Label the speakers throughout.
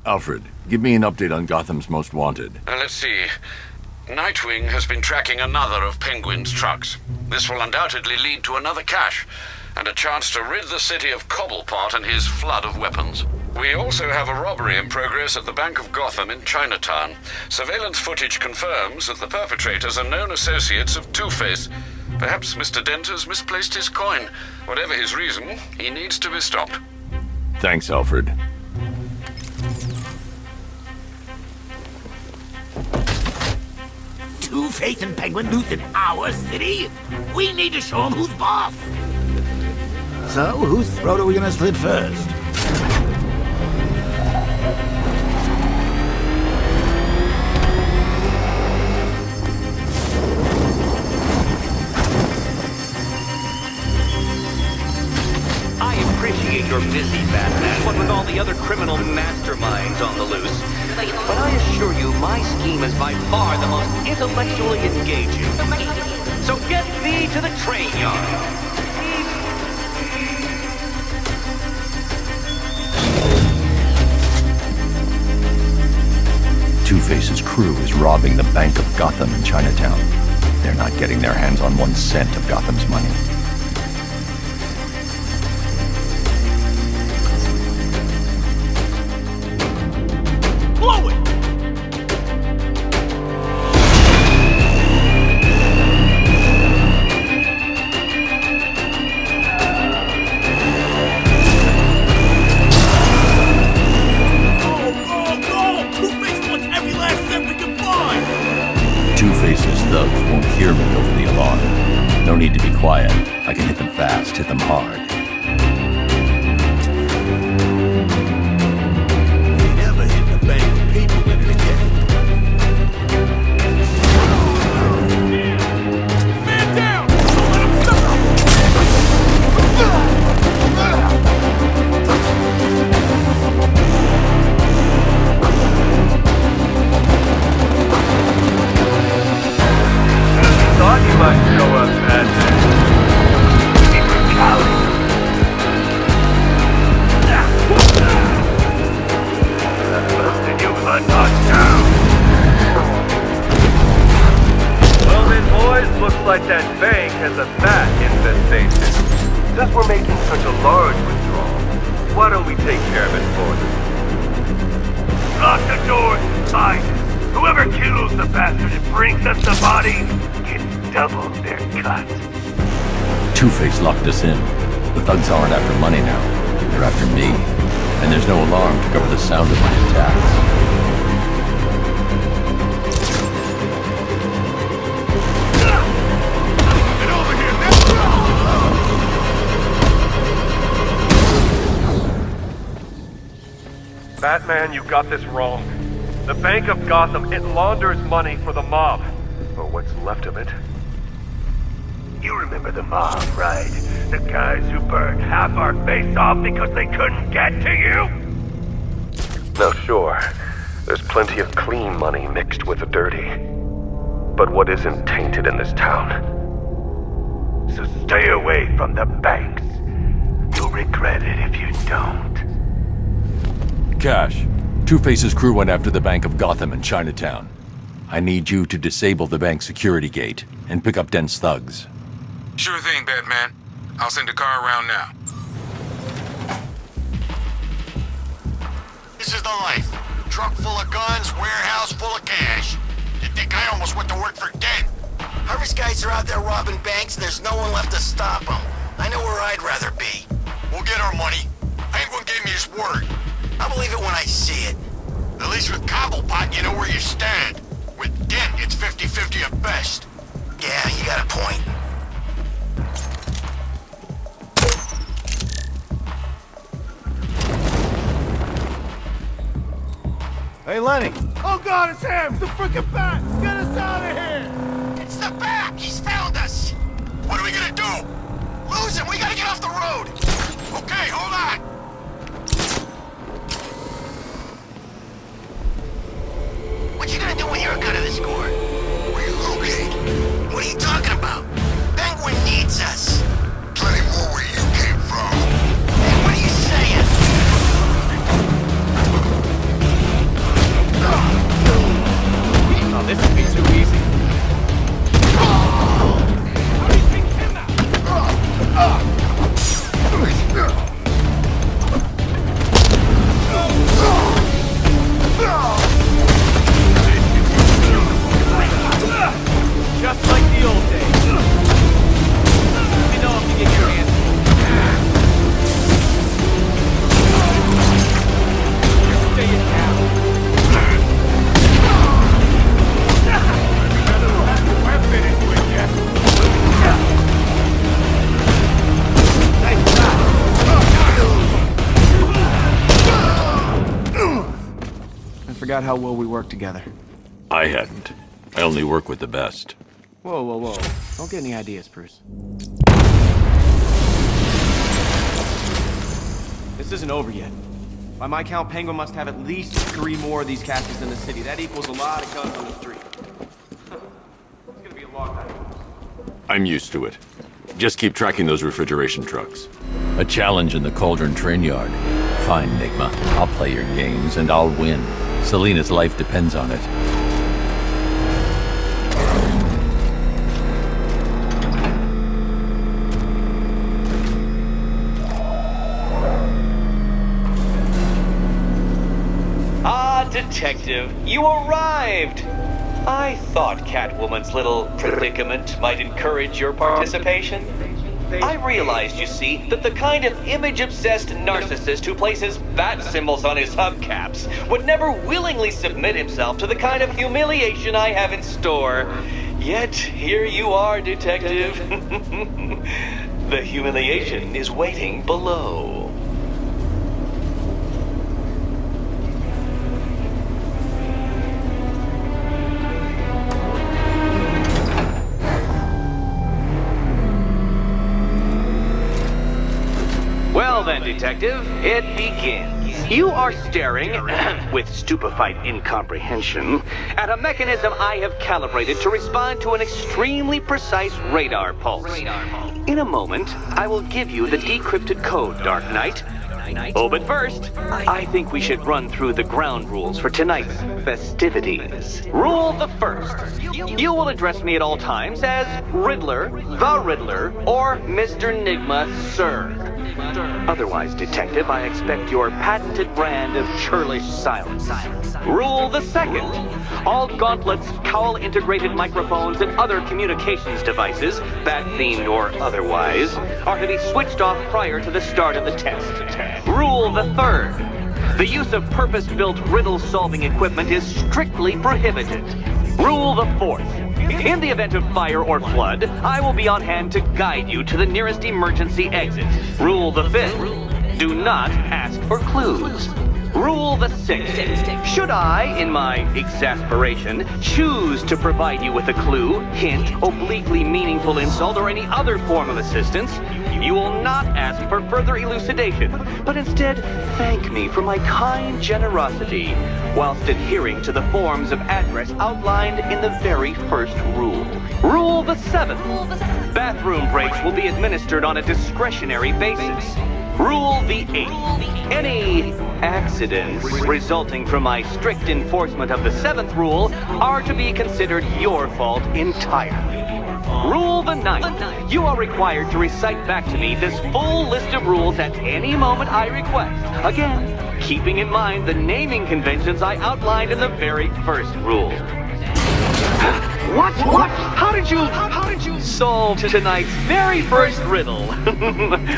Speaker 1: Alfred, give me an update on Gotham's Most Wanted.
Speaker 2: Let's see. Nightwing has been tracking another of Penguin's trucks. This will undoubtedly lead to another cache, and a chance to rid the city of Cobblepot and his flood of weapons. We also have a robbery in progress at the Bank of Gotham in Chinatown. Surveillance footage confirms that the perpetrators are known associates of Two-Face. Perhaps Mr. Dent has misplaced his coin. Whatever his reason, he needs to be stopped.
Speaker 1: Thanks, Alfred.
Speaker 3: Two-Face and Penguin loose in our city? We need to show them who's boss! So, whose throat are we gonna slit first?
Speaker 4: I appreciate you're busy, Batman, what with all the other criminal masterminds on the loose. But I assure you, my scheme is by far the most intellectually engaging. So get thee to the train yard.
Speaker 1: Two-Face's crew is robbing the Bank of Gotham in Chinatown. They're not getting their hands on 1 cent of Gotham's money.
Speaker 3: Blow it!
Speaker 1: Two-Face's thugs won't hear me over the alarm. No need to be quiet. I can hit them fast, hit them hard.
Speaker 3: You never hit the bank with people in it again. Man down! Don't let him stop!
Speaker 5: Thought you might show up, Batman. Be brutality. Busted you for knockdown. Well then, boys, looks like that bank has a bat infestation. Since we're making such a large withdrawal, why don't we take care of it for them? Lock the doors inside. Whoever kills the bastard and brings us the body gets double their cut.
Speaker 1: Two-Face locked us in. The thugs aren't after money now. They're after me. And there's no alarm to cover the sound of my attacks.
Speaker 5: Get over here now! Batman, you got this wrong. The Bank of Gotham, it launders money for the mob. Or what's left of it. You remember the mob, right? The guys who burned half our face off because they couldn't get to you? No, sure. There's plenty of clean money mixed with the dirty. But what isn't tainted in this town? So stay away from the banks. You'll regret it if you don't.
Speaker 1: Cash, Two-Face's crew went after the Bank of Gotham in Chinatown. I need you to disable the bank's security gate and pick up Dent's thugs.
Speaker 6: Sure thing, Batman. I'll send a car around now.
Speaker 7: This is the life. Truck full of guns, warehouse full of cash. You'd think I almost went to work for Dent. Harvey's guys are out there robbing banks and there's no one left to stop them. I know where I'd rather be. We'll get our money. Penguin gave me his word. I'll believe it when I see it. At least with Cobblepot, you know where you stand. With Dent, it's 50-50 at best. Yeah, you got a point.
Speaker 5: Hey, Lenny.
Speaker 3: Oh god, it's him! The freaking bat! Get us out of here!
Speaker 7: It's the Bat! He's found us! What are we gonna do? Lose him! We gotta get off the road! Okay, hold on! What you gonna do when you're good at the score? Relocate? What are you talking about? Penguin needs us! Plenty more where you came from! Hey, what are you saying?
Speaker 8: forgot how well we work together.
Speaker 1: I hadn't. I only work with the best.
Speaker 8: Whoa, whoa, whoa. Don't get any ideas, Bruce. This isn't over yet. By my count, Penguin must have at least 3 more of these caches in the city. That equals a lot of guns on the street. It's gonna be a long night.
Speaker 1: I'm used to it. Just keep tracking those refrigeration trucks. A challenge in the Cauldron train yard. Fine, Nigma. I'll play your games and I'll win. Selena's life depends on it.
Speaker 4: Detective, you arrived! I thought Catwoman's little predicament might encourage your participation. I realized, you see, that the kind of image-obsessed narcissist who places bat symbols on his hubcaps would never willingly submit himself to the kind of humiliation I have in store. Yet, here you are, Detective. The humiliation is waiting below. Well then, Detective, it begins. You are staring, with stupefied incomprehension, at a mechanism I have calibrated to respond to an extremely precise radar pulse. In a moment, I will give you the decrypted code, Dark Knight. Oh, but first, I think we should run through the ground rules for tonight's festivities. Rule the first. You will address me at all times as Riddler, the Riddler, or Mr. Nigma, sir. Otherwise, Detective, I expect your patented brand of churlish silence. Rule the second. All gauntlets, cowl-integrated microphones, and other communications devices, bat-themed or otherwise, are to be switched off prior to the start of the test. Rule the third. The use of purpose-built riddle-solving equipment is strictly prohibited. Rule the fourth. In the event of fire or flood, I will be on hand to guide you to the nearest emergency exit. Rule the fifth. Do not ask for clues. Rule the sixth. Should I, in my exasperation, choose to provide you with a clue, hint, obliquely meaningful insult, or any other form of assistance, you will not ask for further elucidation, but instead thank me for my kind generosity, whilst adhering to the forms of address outlined in the very first rule. Rule the seventh. Bathroom breaks will be administered on a discretionary basis. Rule the eighth. Any accidents resulting from my strict enforcement of the seventh rule are to be considered your fault entirely. Rule the ninth. You are required to recite back to me this full list of rules at any moment I request. Again, keeping in mind the naming conventions I outlined in the very first rule. What? How did you solve tonight's very first riddle?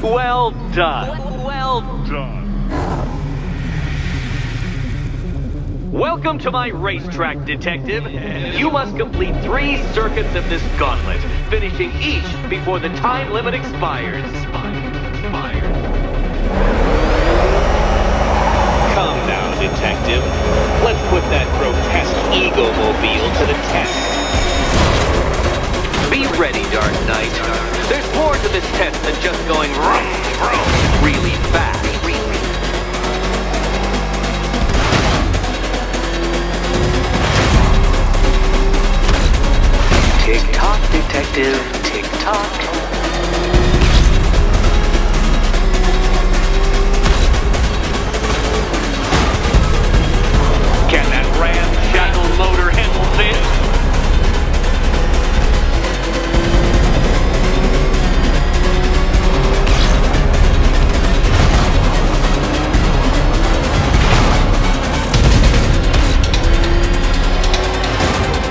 Speaker 4: Well done. Well done. Welcome to my racetrack, Detective. You must complete 3 circuits of this gauntlet, finishing each before the time limit expires. Come now, Detective. Let's put that grotesque ego-mobile to the test. Be ready, Dark Knight. There's more to this test than just going vroom, vroom, really fast. Tick-tock, Detective. Tick-tock. Can that ramshackle motor handle this?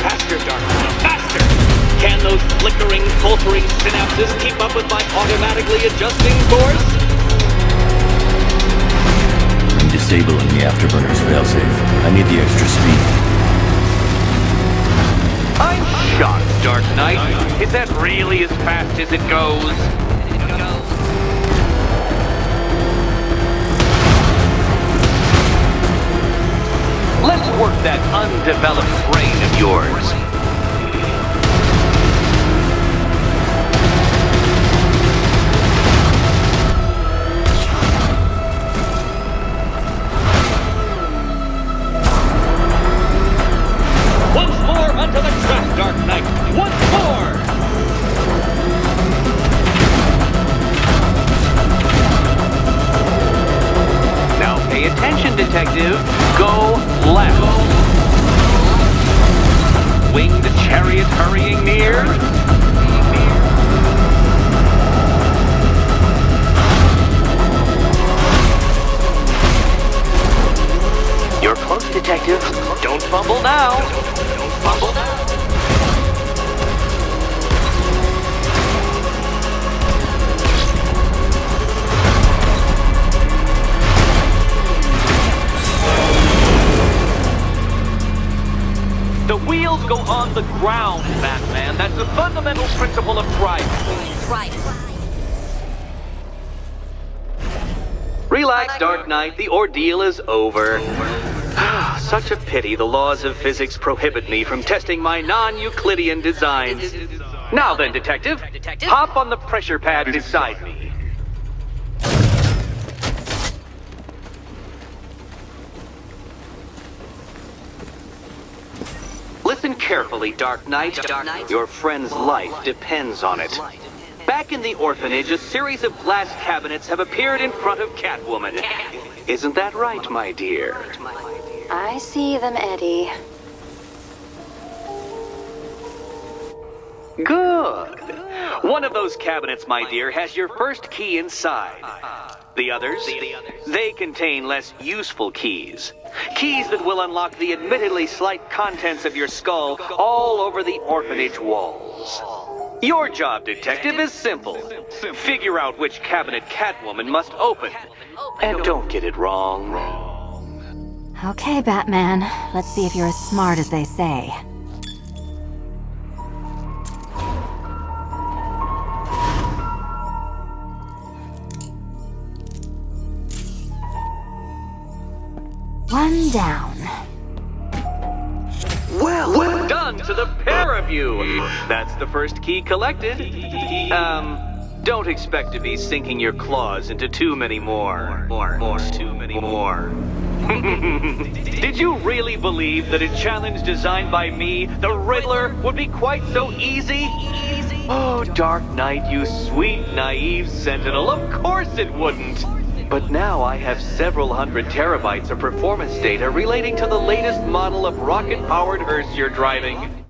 Speaker 4: Faster, Dark Knight, faster! Can those flickering, faltering synapses keep up with my automatically adjusting course?
Speaker 1: I'm disabling the afterburner's failsafe. I need the extra speed.
Speaker 4: I'm shocked, Dark Knight. Is that really as fast as it goes? Let's work that undeveloped brain of yours. Once more onto the track, Dark Knight! Once more! Now pay attention, detective. Go left. Winged chariot hurrying near. You're close, detective. Don't fumble now. Don't fumble now. The wheels go on the ground, Batman. That's the fundamental principle of driving.
Speaker 9: Right.
Speaker 4: Relax, Dark Knight. The ordeal is over. Such a pity the laws of physics prohibit me from testing my non-Euclidean designs. Now then, detective, hop on the pressure pad beside me. Listen carefully, Dark Knight. Your friend's life depends on it. Back in the orphanage, a series of glass cabinets have appeared in front of Catwoman. Isn't that right, my dear?
Speaker 9: I see them, Eddie.
Speaker 4: Good. One of those cabinets, my dear, has your first key inside. The others? They contain less useful keys. Keys that will unlock the admittedly slight contents of your skull all over the orphanage walls. Your job, detective, is simple. Figure out which cabinet Catwoman must open. And don't get it wrong.
Speaker 9: Okay, Batman. Let's see if you're as smart as they say. One down.
Speaker 4: Well done to the pair of you. That's the first key collected. Don't expect to be sinking your claws into too many more. Too many more. Did you really believe that a challenge designed by me, the Riddler, would be quite so easy? Oh, Dark Knight, you sweet, naive sentinel, of course it wouldn't. But now I have several hundred terabytes of performance data relating to the latest model of rocket-powered hearse you're driving.